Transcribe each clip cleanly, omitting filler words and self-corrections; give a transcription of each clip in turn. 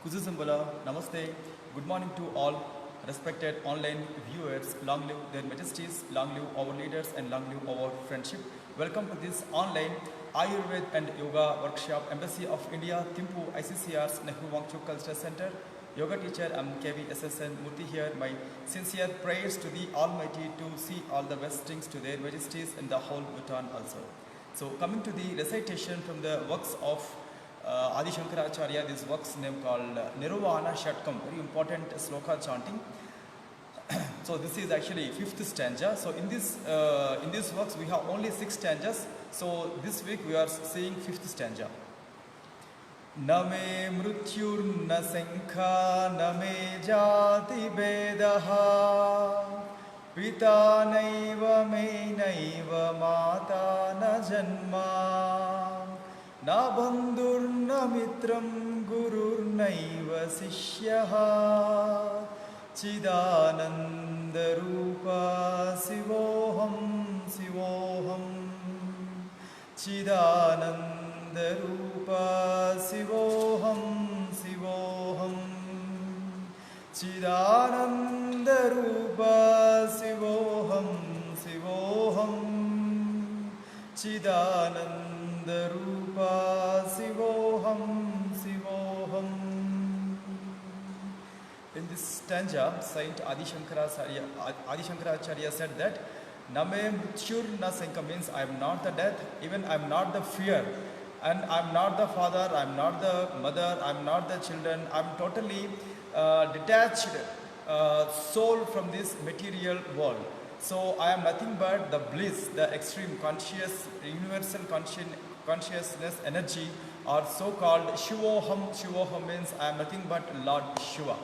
Kuzusambala, Namaste, good morning to all respected online viewers. Long live their majesties, long live our leaders, and long live our friendship. Welcome to this online Ayurveda and Yoga workshop, Embassy of India, Thimphu, ICCR's Nehru Wangchuk Cultural Center. Yoga teacher, I'm KVSSN Murthy here. My sincere prayers to the Almighty to see all the blessings to their majesties and the whole Bhutan also. So coming to the recitation from the works of Adi Shankaracharya, this work's name called Nirvana Shatkam, very important sloka chanting. So this is actually fifth stanza. So in this works we have only 6 stanzas. So this week we are seeing fifth stanza. Name mrutyur na sankha name jati bedaha pita naiva me naiva mata na janma na bandhur na mitram gurur naiva sishyaha chidananda rupa sivoham sivoham chidananda rupa sivoham sivoham chidananda rupa sivoham sivoham chidananda rupa sivoham sivoham. In this stanza, Saint Adi Shankaracharya said that Name Mrityur na Sanka means I am not the death, even I am not the fear, and I am not the father, I am not the mother, I am not the children, I am totally detached soul from this material world. So I am nothing but the bliss, the extreme conscious, universal consciousness energy, or so-called Shivoham. Shivoham means I am nothing but Lord Shiva.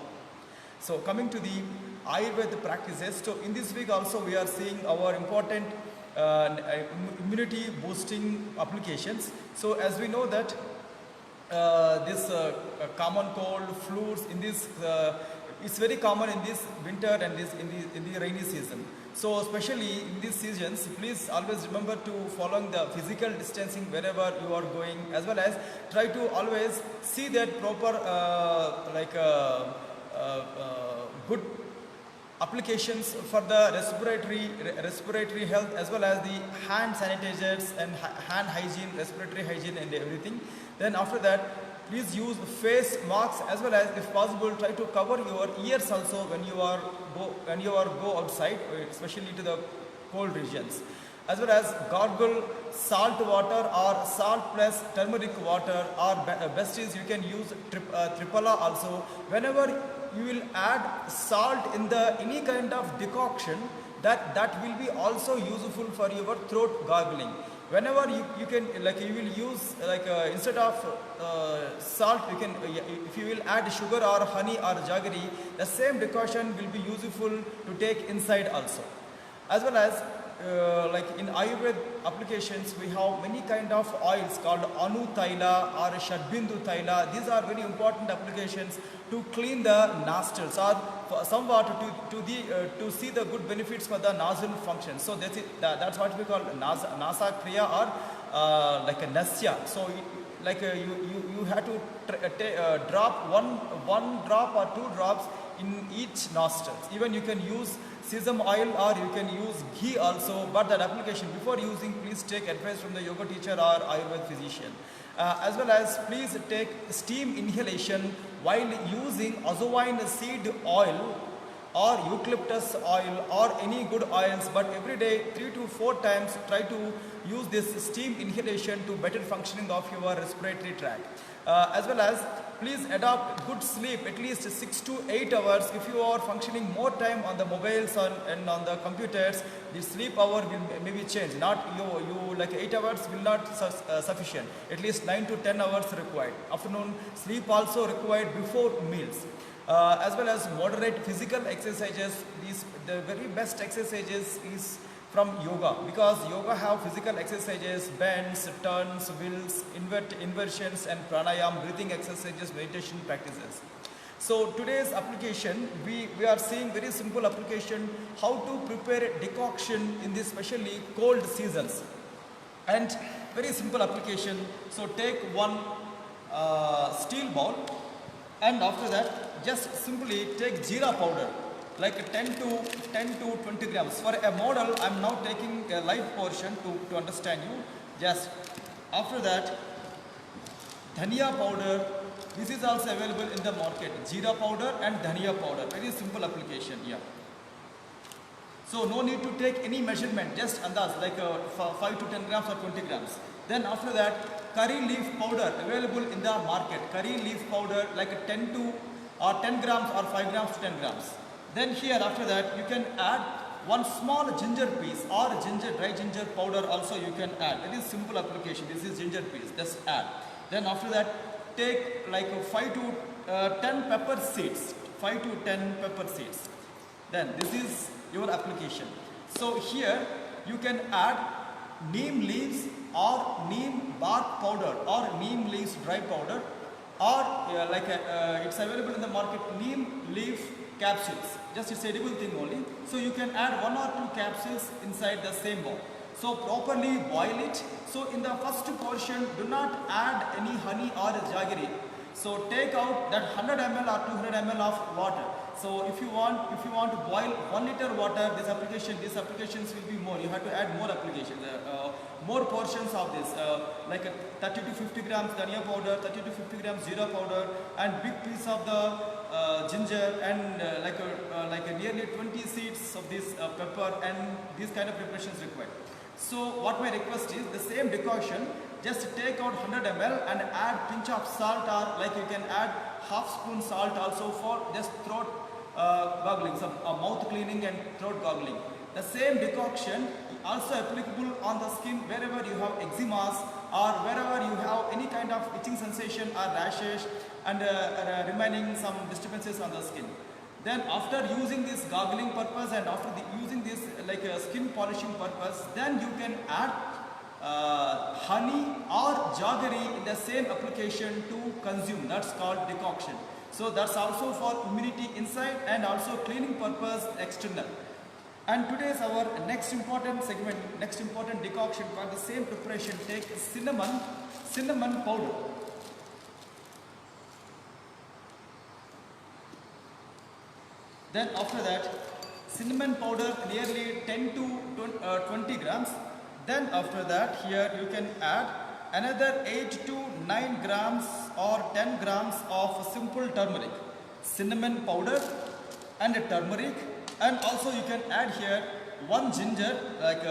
So coming to the Ayurveda practices, so in this week also we are seeing our important immunity boosting applications. So as we know that this common cold, flus, in this it's very common in this winter and this in the rainy season. So especially in these seasons, please always remember to following the physical distancing wherever you are going, as well as try to always see that proper good applications for the respiratory health, as well as the hand sanitizers and hand hygiene, respiratory hygiene and everything. Then after that, please use face masks, as well as if possible try to cover your ears also when you are go outside, especially to the cold regions. As well as gargle salt water or salt plus turmeric water, or best is you can use triphala also. Whenever you will add salt in the any kind of decoction, that will be also useful for your throat gargling. Whenever you can, like you will use instead of salt, you can if you will add sugar or honey or jaggery, the same decoction will be useful to take inside also. As well as like in Ayurveda applications, we have many kind of oils called Anu Taila or Shadbindu Taila. These are very important applications to clean the nostrils, or somewhat to see the good benefits for the nasal function. So that's what we call nasa kriya, or like a nasya. So you have to drop one drop or 2 drops in each nostril. Even you can use sesame oil or you can use ghee also, but that application, before using, please take advice from the yoga teacher or Ayurveda physician. As well as please take steam inhalation while using azovine seed oil or eucalyptus oil or any good oils, but every day 3 to 4 times try to use this steam inhalation to better functioning of your respiratory tract. As well as please adopt good sleep, at least 6 to 8 hours. If you are functioning more time on the mobiles and on the computers, the sleep hour will maybe change. Not you like 8 hours will not sufficient. At least 9 to 10 hours required. Afternoon sleep also required before meals. As well as moderate physical exercises. The very best exercises is from yoga, because yoga have physical exercises, bends, turns, wheels, inversions and pranayam, breathing exercises, meditation practices. So today's application, we are seeing very simple application, how to prepare a decoction in this especially cold seasons. And very simple application. So take one steel bowl And after that, just simply take jeera powder, like 10 to 20 grams. For a model, I'm now taking a light portion to understand you. Just after that, dhania powder. This is also available in the market. Jeera powder and dhania powder. Very simple application. Yeah. So no need to take any measurement, just andaz, like 5 to 10 grams or 20 grams. Then after that, curry leaf powder available in the market. Curry leaf powder like 10 to or 10 grams or 5 grams to 10 grams. Then here after that, you can add one small ginger piece or dry ginger powder also you can add. It is simple application. This is ginger piece. Just add. Then after that, take like 5 to 10 pepper seeds. 5 to 10 pepper seeds. Then this is your application. So here you can add neem leaves or neem bark powder or neem leaves dry powder, or it's available in the market, neem leaf capsules. Just it's edible thing only. So you can add 1 or 2 capsules inside the same bowl. So properly boil it. So in the first portion, do not add any honey or jaggery. So take out that 100 ml or 200 ml of water. So if you want to boil 1 liter water, these applications will be more. You have to add more applications, more portions of this, like 30 to 50 grams dhania powder, 30 to 50 grams jeera powder, and big piece of the ginger, and like nearly 20 seeds of this pepper, and these kind of preparations required. So what my request is, the same decoction, just take out 100 ml and add pinch of salt, or like you can add half spoon salt also for just throat gargling, some mouth cleaning and throat gargling. The same decoction also applicable on the skin wherever you have eczemas or wherever you have any kind of itching sensation or rashes and remaining some disturbances on the skin. Then after using this gargling purpose and after using this like skin polishing purpose, then you can add honey or jaggery in the same application to consume. That's called decoction. So that's also for immunity inside and also cleaning purpose external. And today's our next important segment, next important decoction for the same preparation, take cinnamon powder. Then after that, cinnamon powder nearly 10 to 20 grams. Then after that, here you can add another 8 to 9 grams or 10 grams of simple turmeric, cinnamon powder and turmeric, and also you can add here 1 ginger, like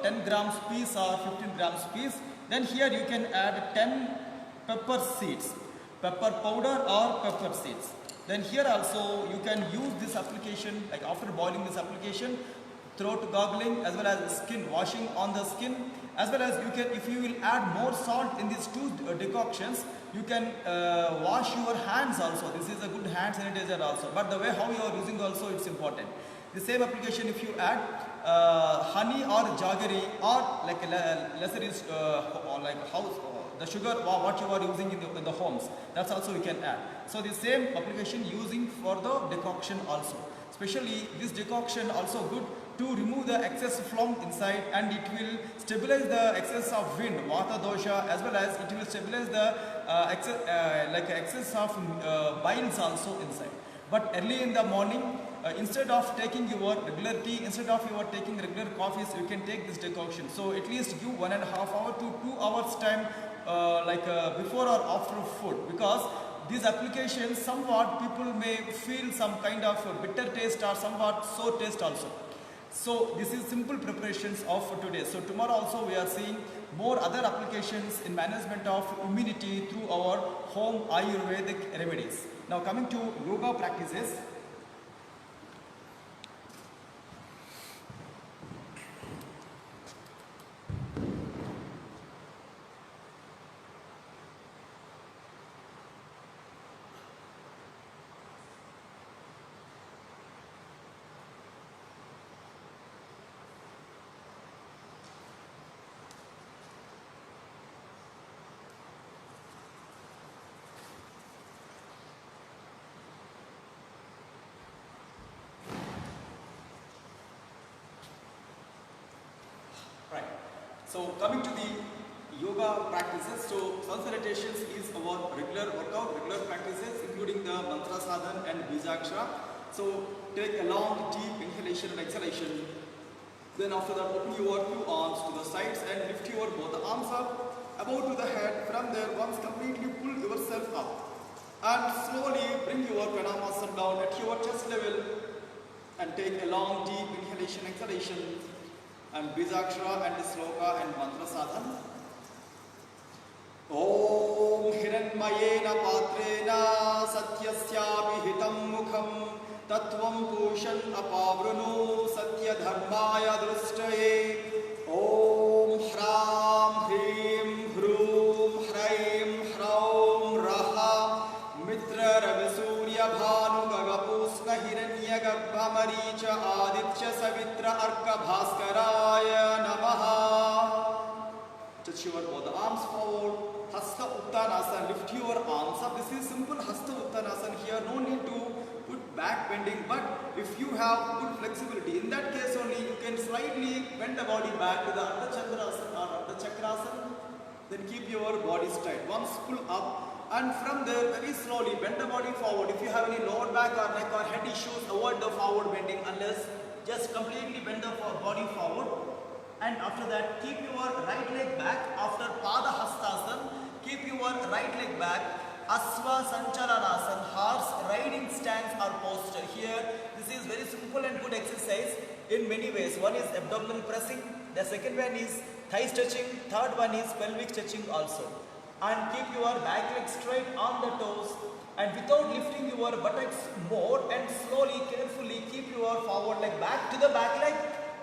10 grams piece or 15 grams piece. Then here you can add 10 pepper seeds, pepper powder or pepper seeds. Then here also you can use this application, like after boiling this application, throat gargling as well as skin washing on the skin, as well as you can, if you will add more salt in these two decoctions, you can wash your hands also. This is a good hand sanitizer also, but the way how you are using also it's important. The same application, if you add honey or jaggery or like lesser is or like house the sugar what you are using in the homes, that's also you can add. So the same application using for the decoction also. Especially this decoction also good to remove the excess phlegm inside, and it will stabilize the excess of wind, vata dosha, as well as it will stabilize the excess of biles also inside. But early in the morning, instead of taking your regular tea, instead of you are taking regular coffees, you can take this decoction. So at least give 1.5 hour to 2 hours time before or after food, because these applications somewhat people may feel some kind of bitter taste or somewhat sour taste also. So this is simple preparations of today. So tomorrow also we are seeing more other applications in management of immunity through our home Ayurvedic remedies. Now coming to yoga practices. Right. So coming to the yoga practices, so sun salutations is our regular workout, regular practices, including Mantrasadhan and Bijakshara. So take a long deep inhalation and exhalation. Then after that open your two arms to the sides and lift your both the arms up above to the head. From there once completely pull yourself up and slowly bring your Pranamasan down at your chest level and take a long deep inhalation exhalation and Bijakshara and Sloka and Mantrasadhan. Om Hiranmayena Patrena Satyasyapi Hitam Mukham Tattvam Pushan Apavrunu Satya Dharmaya Drushtaye. Om Hram Hrim Hrum Hraim Hraum Raha Mitra Ravisurya Bhanu Gagapusna Hiranya Garbha Maricha Aditya Savitra Arka Bhaskaraya Namaha. Touch your both arms forward. Hasta Uttanasana, lift your arms up. This is simple Hasta Uttanasana here. No need to put back bending, but if you have good flexibility, in that case only you can slightly bend the body back to the Ardha Chandrasana or Ardha Chakrasana. Then keep your body straight. Once pull up and from there very slowly bend the body forward. If you have any lower back or neck or head issues, avoid the forward bending unless just completely bend the body forward. And after that keep your right leg back after Pada Hastasana. Keep your right leg back, Asva Sanchalanasana, horse riding stance or posture. Here, this is very simple and good exercise in many ways. One is abdominal pressing, the second one is thigh stretching, third one is pelvic stretching also. And keep your back leg straight on the toes and without lifting your buttocks more and slowly, carefully keep your forward leg back to the back leg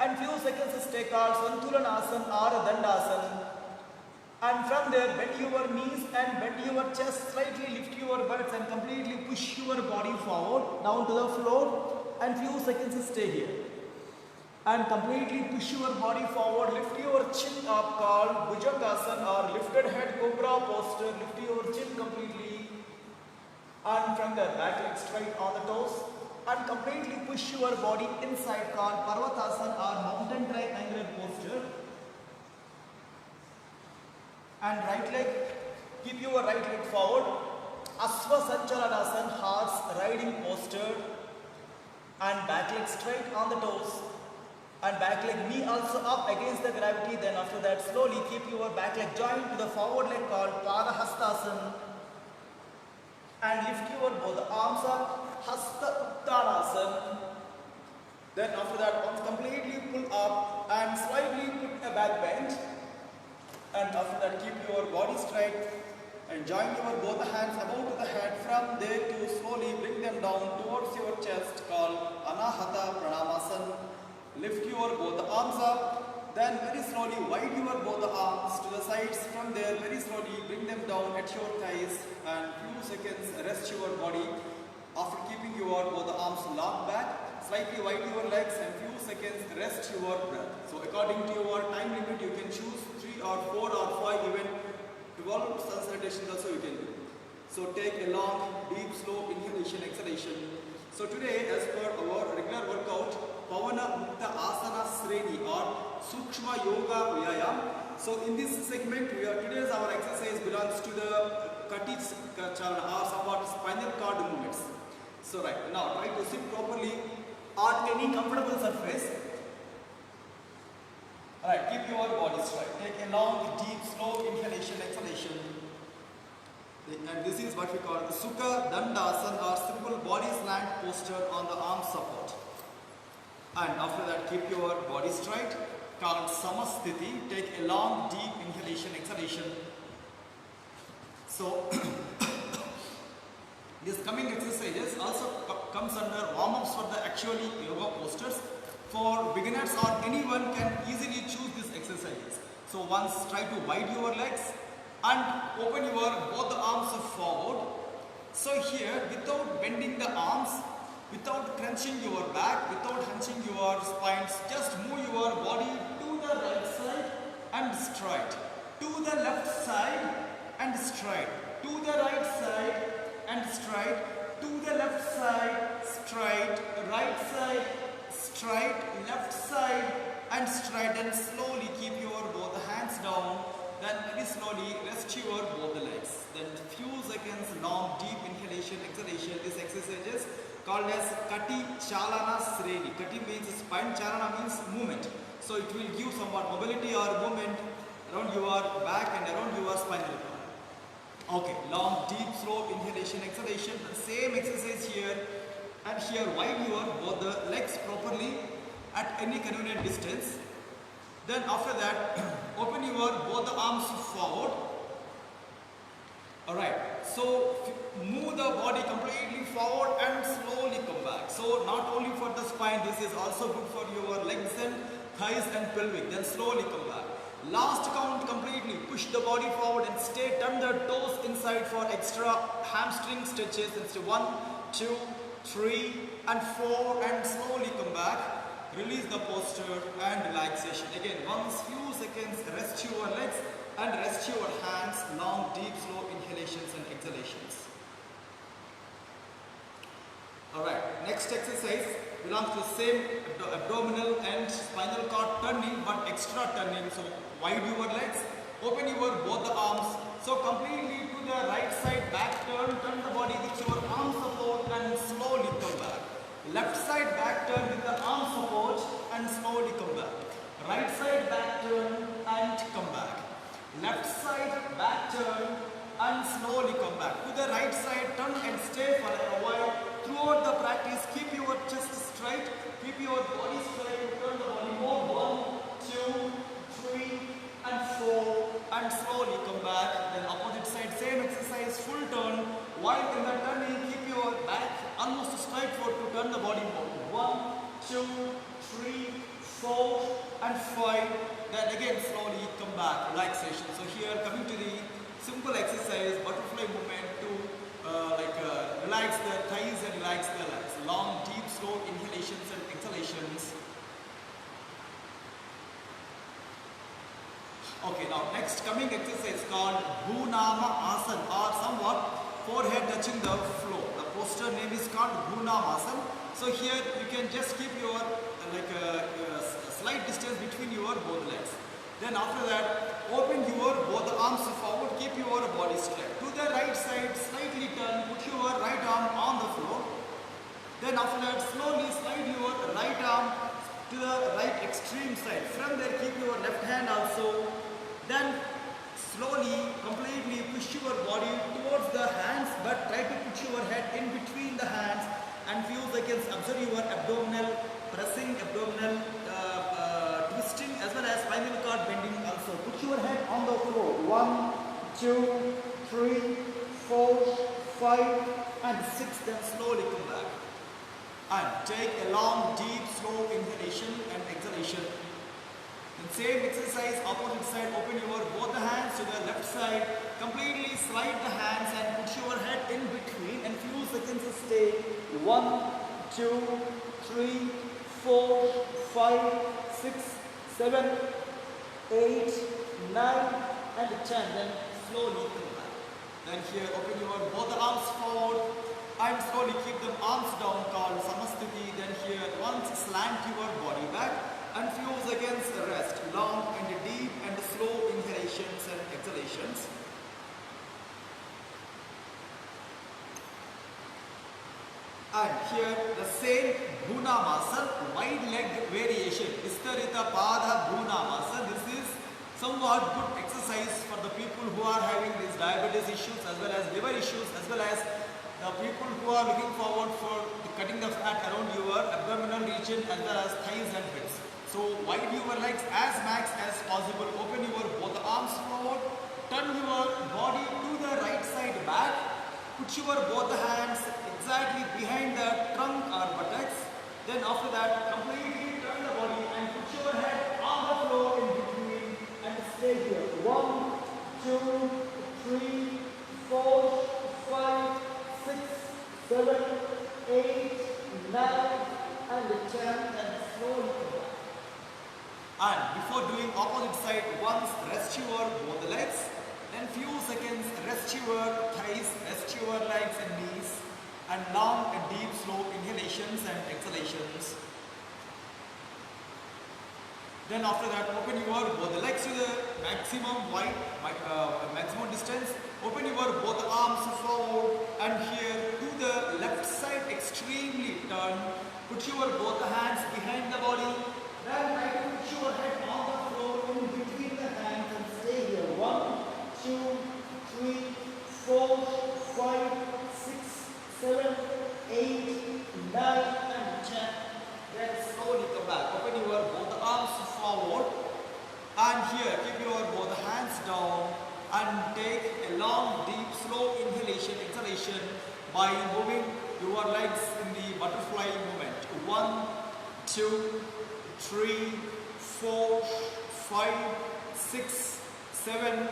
and few seconds stay called Santulanasana or Dandasana. And from there bend your knees and bend your chest, slightly lift your buttocks and completely push your body forward down to the floor and few seconds stay here. And completely push your body forward, lift your chin up called Bhujangasana or lifted head cobra posture, lift your chin completely and from there back leg straight on the toes and completely push your body inside called Parvatasana or mountain triangular posture. And right leg, keep your right leg forward, Asva Sanchalanasana, horse riding posture and back leg straight on the toes and back leg knee also up against the gravity. Then after that slowly keep your back leg joined to the forward leg called Pada Hastasana and lift your both arms up, Hasta Uttanasana. Then after that once completely pull up and slightly put a back bend. And after that keep your body straight and join your both hands above to the head. From there to slowly bring them down towards your chest called Anahata Pranamasana. Lift your both arms up. Then very slowly wide your both arms to the sides. From there very slowly bring them down at your thighs and few seconds rest your body. After keeping your both arms locked back, slightly wide your legs and few seconds rest your breath. So according to your time limit you can choose 3 or 4 or 5, even 12 sun salutations also you can do. So take a long, deep, slow inhalation, exhalation. So today as per our regular workout, Pavana Mukta Asana Sreni or Sukshma Yoga Vyayam. So in this segment, today's our exercise belongs to the Kati Chavana or somewhat spinal cord movements. So right, now try to sit properly on any comfortable surface. Alright, keep your body straight. Take a long, deep, slow inhalation, exhalation. And this is what we call the Sukha Dandasana or simple body slant posture on the arm support. And after that, keep your body straight, called Samasthiti. Take a long, deep inhalation, exhalation. So, this coming exercises also comes under warm-ups for the actually yoga postures. For beginners or anyone can easily choose these exercises. So once try to wide your legs and open your both arms forward. So here without bending the arms, without crunching your back, without hunching your spines, just move your body to the right side and straight, to the left side and straight, to the right side and straight, to the left side, straight, right side, straight, left side and straight, and slowly keep your both hands down. Then very slowly rest your both legs. Then few seconds long deep inhalation, exhalation. This exercise exercises called as Kati Chalana Sreni. Kati means spine, Chalana means movement. So it will give somewhat mobility or movement around your back and around your spinal cord. Okay, long, deep, slow inhalation, exhalation. The same exercise here, and here widen your both the legs properly at any convenient distance. Then after that, open your both the arms forward. Alright, so move the body completely forward and slowly come back. So not only for the spine, this is also good for your legs and thighs and pelvic. Then slowly come back. Last count completely. Push the body forward and stay. Turn the toes inside for extra hamstring stretches. It's 1, 2, 3 and 4 and slowly come back. Release the posture and relaxation. Again, once few seconds, rest your legs and rest your hands. Long, deep, slow inhalations and exhalations. Alright, next exercise belongs to same abdominal and spinal cord turning, but extra turning. So wide your legs, open your both the arms. So completely to the right side, back turn the body with your arm support and slowly come back. Left side back turn with the arm support and slowly come back. Right side back turn and come back. Left side back turn and slowly come back. To the right side, turn and stay for a while. Throughout the practice, keep your chest straight, keep your body straight, turn the body more. 1, 2, 3 and 4 and slowly come back. Then opposite side, same exercise, full turn. While in the turning, keep your back almost straight forward to turn the body more. 1, 2, 3, 4 and 5. Then again slowly come back, relaxation. So here coming to the simple exercise, butterfly movement to relax the thighs and relax the legs. Long, deep, slow inhalations and exhalations. Okay, now next coming exercise called Bhunama Asana or somewhat forehead touching the floor. The posture name is called Bhunama Asana. So here you can just keep your slight distance between your both legs. Then after that, open your both arms forward, keep your body straight. To the right side, slightly turn, put your right arm on the floor. Then after that, slowly slide your right arm to the right extreme side. From there, keep your left hand also. Then slowly, completely push your body towards the hands, but try to put your head in between the hands and few seconds observe your abdominal pressing, abdominal twisting as well as spinal cord bending also. Put your head on the floor. 1, 2, 3, 4, 5 and 6. Then slowly come back. And take a long, deep, slow inhalation and exhalation. Then same exercise, opposite side, open your both the hands to the left side. Completely slide the hands and put your head in between and few seconds stay. 1, 2, 3, 4, 5, 6, 7, 8, 9 and 10. Then slowly come back. Then here open your both arms forward and slowly keep the arms down called Samasthiti. Then here once slant your body back and few seconds rest. Long and deep and slow inhalations and exhalations. And here the same Bhunamasa, wide leg variation. Vistarita Pada Bhunamasa. This is somewhat good exercise for the people who are having these diabetes issues as well as liver issues as well as the people who are looking forward for cutting the fat around your abdominal region as well as thighs and hips. So widen your legs as max as possible. Open your both arms forward. Turn your body to the right side back. Put your both hands exactly behind the trunk or buttocks. Then after that, completely turn the body and put your head on the floor in between and stay here. 1, 2, 3, 4, 5, 6, 7, 8, 9 and 10 and slowly come back. And before doing opposite side, once rest your both legs. Then few seconds rest your thighs, rest your legs and knees. And long and deep slow inhalations and exhalations. Then after that, open your both legs to the maximum wide, maximum distance. Open your both arms forward and here to the left side by moving your legs in the butterfly movement. 1, 2, 3, 4, 5, 6, 7,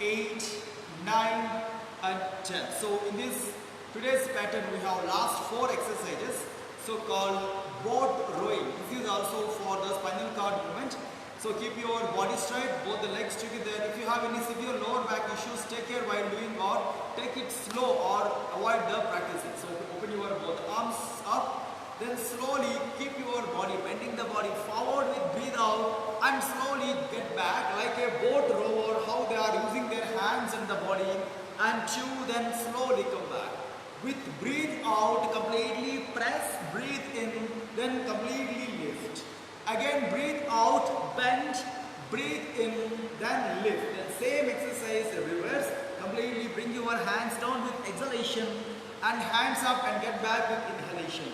8, 9 and 10. So in this today's pattern we have last 4 exercises, so called boat rowing. This is also for the spinal cord movement. So keep your body straight, both the legs together. If you have any severe lower back issues, take care while doing, or take it slow or avoid the practicing. So open your both arms up, then slowly keep your body, bending the body forward with breathe out, and slowly get back like a boat rower, how they are using their hands and the body, and 2, then slowly come back. With breathe out, completely press, breathe in, then completely lift. Again breathe out, bend, breathe in, then lift. Then same exercise reverse. Completely bring your hands down with exhalation and hands up and get back with inhalation.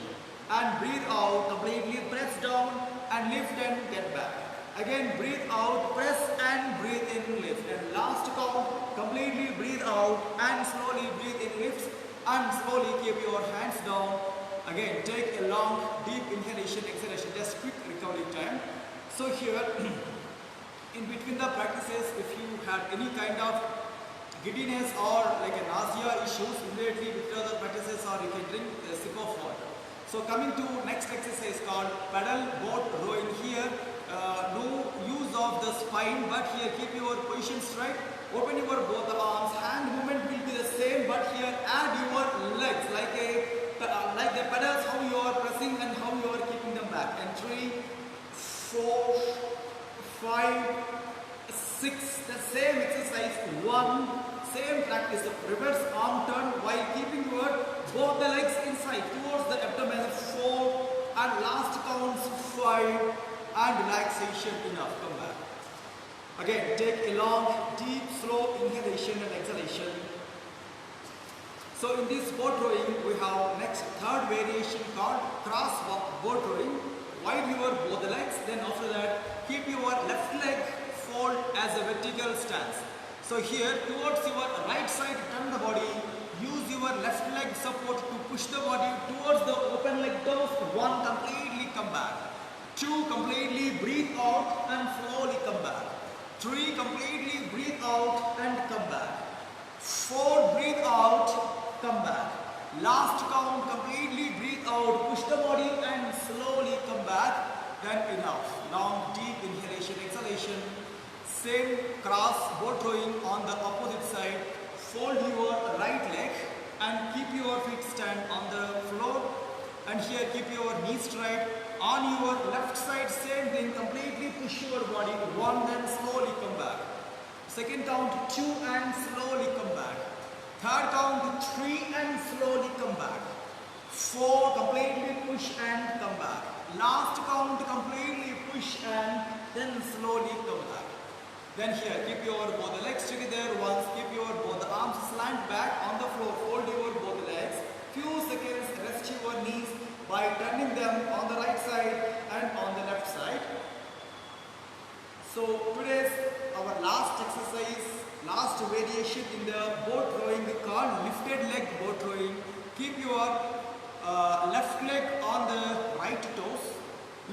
And breathe out, completely press down and lift and get back. Again breathe out, press and breathe in, lift. And last count, completely breathe out and slowly breathe in, lift, and slowly keep your hands down. Again take a long deep inhalation, exhalation, just quick recovery time. So here in between the practices, if you have any kind of giddiness or like a nausea issues, immediately between the practices, or you can drink a sip of water. So coming to next exercise called paddle boat rowing. Here no use of the spine, but here keep your position straight, open your both the arms, hand movement will be the same, but here add your legs like the pedals, how you are pressing and how you are keeping them back. And 3, 4, 5, 6, the same exercise, 1, same practice, the reverse arm turn while keeping your both the legs inside towards the abdomen, 4, and last counts 5, and relaxation enough, come back. Again take a long deep slow inhalation and exhalation. So in this boat rowing we have next third variation called cross boat rowing. Wide your both the legs, then after that keep your left leg fold as a vertical stance. So here towards your right side turn the body, use your left leg support to push the body towards the open leg toes. 1, completely come back. 2, completely breathe out and slowly come back. 3, completely breathe out and come back. 4, breathe out, come back. Last count, completely breathe out, push the body and slowly come back. Then enough. Long deep inhalation, exhalation. Same cross boat rowing on the opposite side. Fold your right leg and keep your feet stand on the floor. And here keep your knees straight. On your left side, same thing, completely push your body. 1, then slowly come back. Second count 2 and slowly come back. Third count 3 and slowly come back. 4, completely push and come back. Last count, completely push and then slowly come back. Then here keep your both the legs together once, keep your both the arms slant back on the floor, fold your both legs. Few seconds, rest your knees by turning them on the right side and on the left side. So today's our last exercise, last variation in the boat rowing called lifted leg boat rowing. Keep your left leg on the right toes,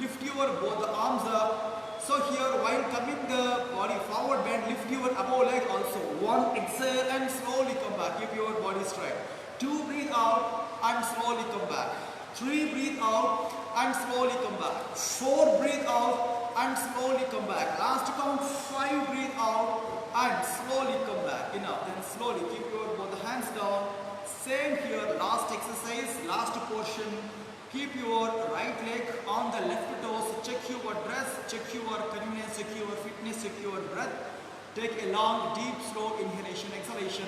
lift your both the arms up. So here while coming the body forward bend, lift your above leg also. 1, exhale and slowly come back, keep your body straight. 2, breathe out and slowly come back. 3, breathe out and slowly come back. 4, breathe out and slowly come back. Last count 5, breathe out and slowly come back. Enough. Then slowly keep your both hands down. Same here, last exercise, last portion. Keep your right leg on the left toes. Check your dress, check your convenience, check your fitness, check your breath. Take a long, deep, slow inhalation, exhalation.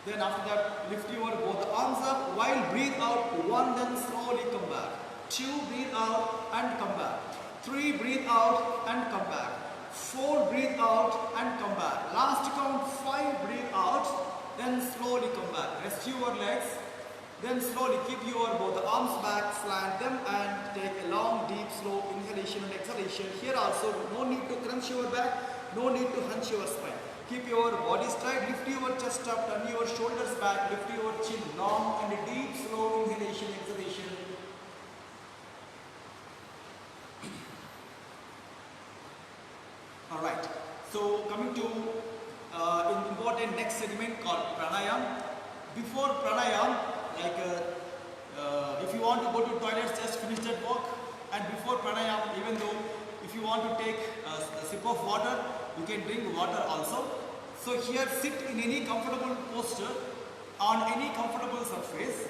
Then after that, lift your both arms up while breathe out. 1, then slowly come back. 2, breathe out and come back. 3, breathe out and come back. 4, breathe out and come back. Last count 5, breathe out, then slowly come back. Rest your legs. Then slowly keep your both arms back, slant them and take a long, deep, slow inhalation and exhalation. Here also no need to crunch your back, no need to hunch your spine. Keep your body straight, lift your chest up, turn your shoulders back, lift your chin long and deep. So coming to important next segment called pranayam. Before pranayam, like if you want to go to toilets, just finish that work. And before pranayam, even though if you want to take a sip of water, you can drink water also. So here sit in any comfortable posture on any comfortable surface.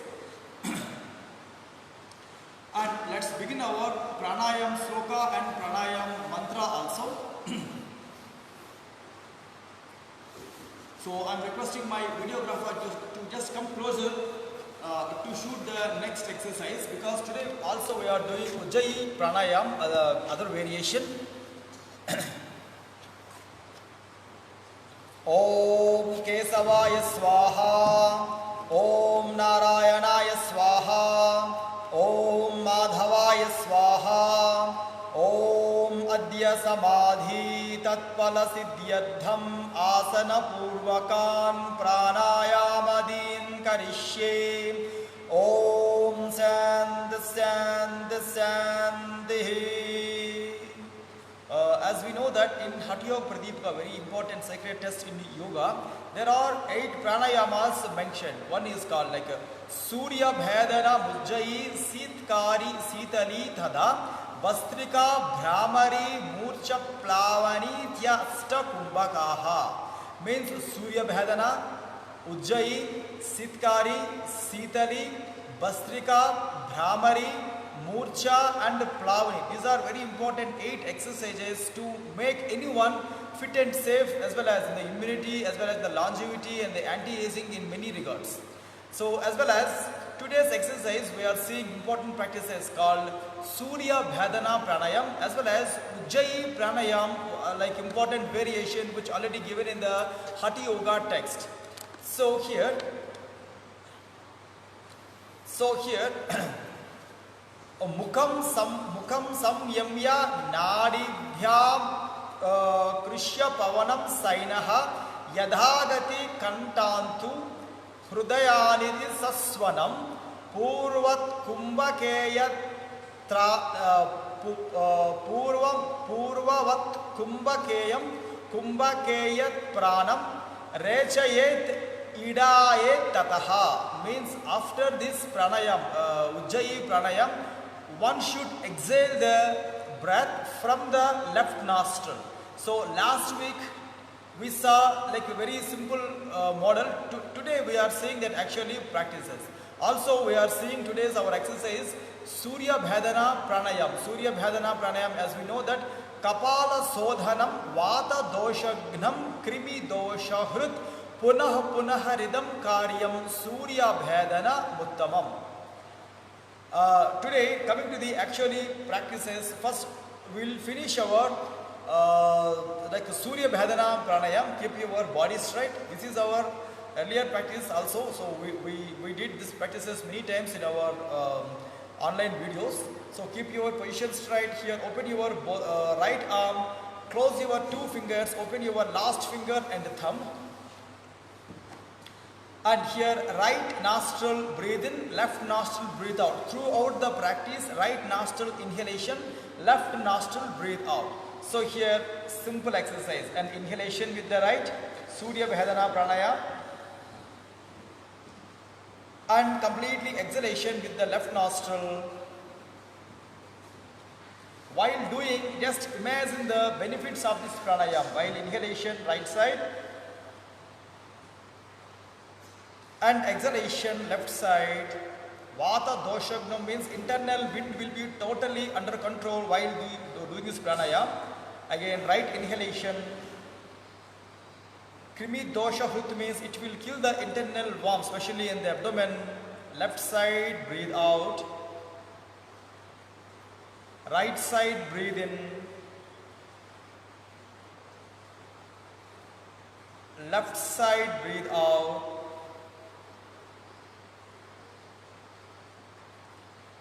And let's begin our pranayam sloka and pranayam mantra also. So I'm requesting my videographer to just come closer to shoot the next exercise, because today also we are doing Ujjayi pranayam, other variation. Om Kesavaya Swaha, Om Narayanaya Swaha, Om Madhavaya Swaha, Om Adya Samadhi Tatpala Siddhyadham Asana Purvakan Pranayamadin Karishye. Om Sand Sand Sandhi. As we know that in Hatha Yoga Pradipika, very important sacred text in yoga, there are 8 pranayamas mentioned. One is called like Surya Bhedana Mujjayi Sitkari Sitali Thada Vastrika Brahmari Murcha Plavani Tyasta Kumbhakaha. Means Surya Bhedana, Ujjayi, Sitkari, Sitali, Vastrika, Brahmari, Murcha and Plavani. These are very important 8 exercises to make anyone fit and safe, as well as in the immunity, as well as the longevity and the anti-aging in many regards. So as well as today's exercise, we are seeing important practices called Surya Bhedana Pranayam, as well as Ujjayi Pranayam, like important variation which already given in the Hatha Yoga text. So here Mukham samyamya nadibhyam krishya pavanam sainaha yadhagati kantantu hrudayanidhi saswanam purvat kumbhakeyat purvavat kumbhakeyat pranam rechayet idayet tataha. Means after this pranayam, Ujjayi pranayam, one should exhale the breath from the left nostril. So last week we saw like a very simple model. Today we are seeing that actually practices. Also we are seeing today's our exercise Surya Bhedana Pranayam. Surya Bhedana Pranayam, as we know that Kapala Sodhanam Vata Doshagnam Krimi Dosha Punah Punah Ridam Karyam Surya Bhedana Muttamam. Today, coming to the actually practices, first we will finish our like Surya Bhedana Pranayam. Keep your body straight. This is our earlier practice also. So we did this practices many times in our online videos. So keep your position straight here. Open your right arm. Close your 2 fingers. Open your last finger and the thumb. And here right nostril breathe in, left nostril breathe out. Throughout the practice, right nostril inhalation, left nostril breathe out. So here simple exercise, and inhalation with the right, Surya Bhedana Pranayam, and completely exhalation with the left nostril. While doing, just imagine the benefits of this pranayam. While inhalation, right side, and exhalation left side. Vata Doshagnam means internal wind will be totally under control while doing this pranayam. Again right inhalation. Krimi Dosha Hrut means it will kill the internal worm, especially in the abdomen. Left side breathe out. Right side breathe in. Left side breathe out.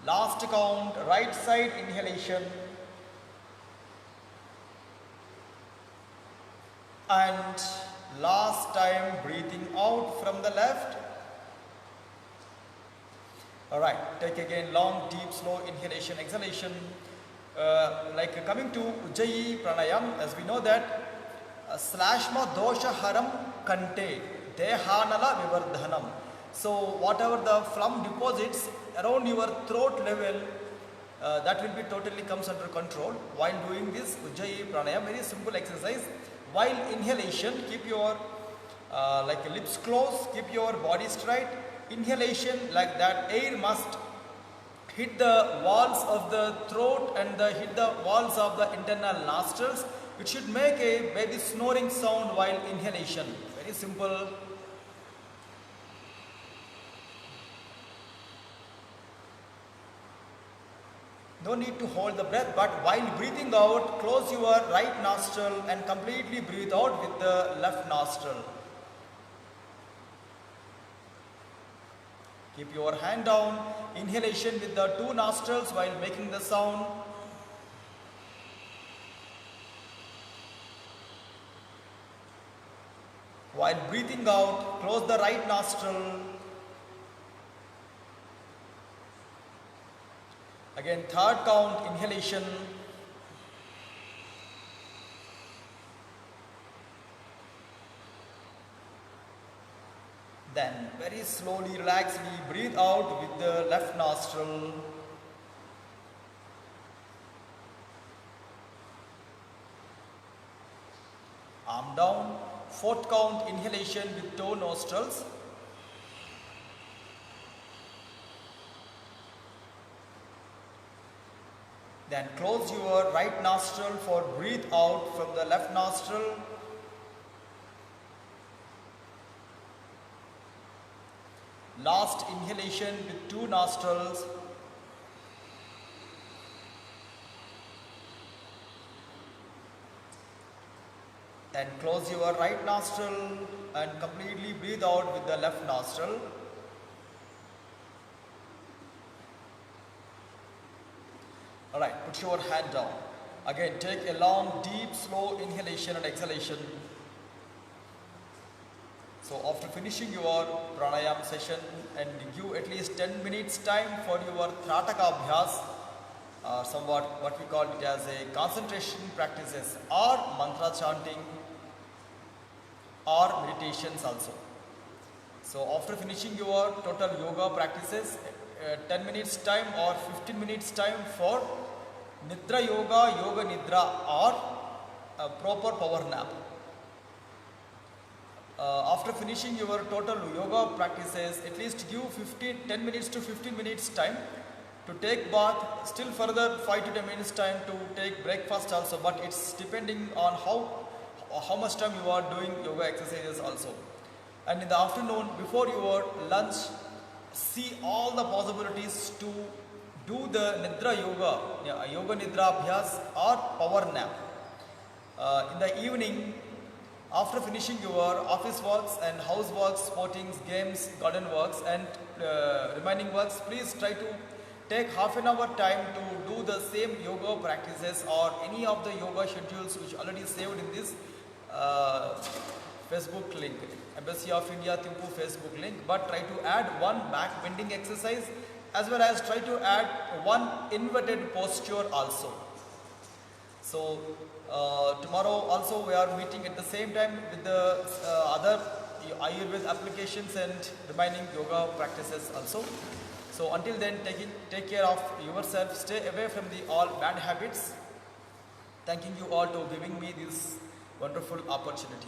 Last count, right side inhalation, and last time breathing out from the left. Alright, take again long, deep, slow inhalation, exhalation. Like coming to Ujjayi Pranayam, as we know that Slashma dosha haram kante dehanala vivardhanam. So whatever the phlegm deposits around your throat level, that will be totally comes under control while doing this Ujjayi pranayam. Very simple exercise. While inhalation, keep your like lips closed, keep your body straight. Inhalation, like that air must hit the walls of the throat and hit the walls of the internal nostrils. It should make a baby snoring sound while inhalation. Very simple. No need to hold the breath, but while breathing out, close your right nostril and completely breathe out with the left nostril. Keep your hand down. Inhalation with the two nostrils while making the sound. While breathing out, close the right nostril. Again, third count, inhalation. Then very slowly, relaxedly breathe out with the left nostril. Arm down. Fourth count, inhalation with two nostrils. Then close your right nostril for breathe out from the left nostril. Last inhalation with two nostrils. Then close your right nostril and completely breathe out with the left nostril. Alright, put your hand down. Again, take a long, deep, slow inhalation and exhalation. So after finishing your pranayam session and give at least 10 minutes time for your Trataka Abhyas, somewhat what we call it as a concentration practices or mantra chanting or meditations also. So after finishing your total yoga practices, 10 minutes time or 15 minutes time for Nidra Yoga, Yoga Nidra or proper power nap. After finishing your total yoga practices, at least give 10 minutes to 15 minutes time to take bath, still further 5 to 10 minutes time to take breakfast also, but it's depending on how much time you are doing yoga exercises also. And in the afternoon, before your lunch, see all the possibilities to do the Nidra Yoga, Yoga Nidra Abhyas or power nap. In the evening, after finishing your office works and house works, sporting, games, garden works and remaining works, please try to take half an hour time to do the same yoga practices or any of the yoga schedules which already saved in this Facebook link, Embassy of India Thimphu Facebook link, but try to add one back bending exercise as well as try to add one inverted posture also. So tomorrow also we are meeting at the same time with the other Ayurveda applications and remaining yoga practices also. So until then, take care of yourself, stay away from the all bad habits. Thanking you all to giving me this wonderful opportunity.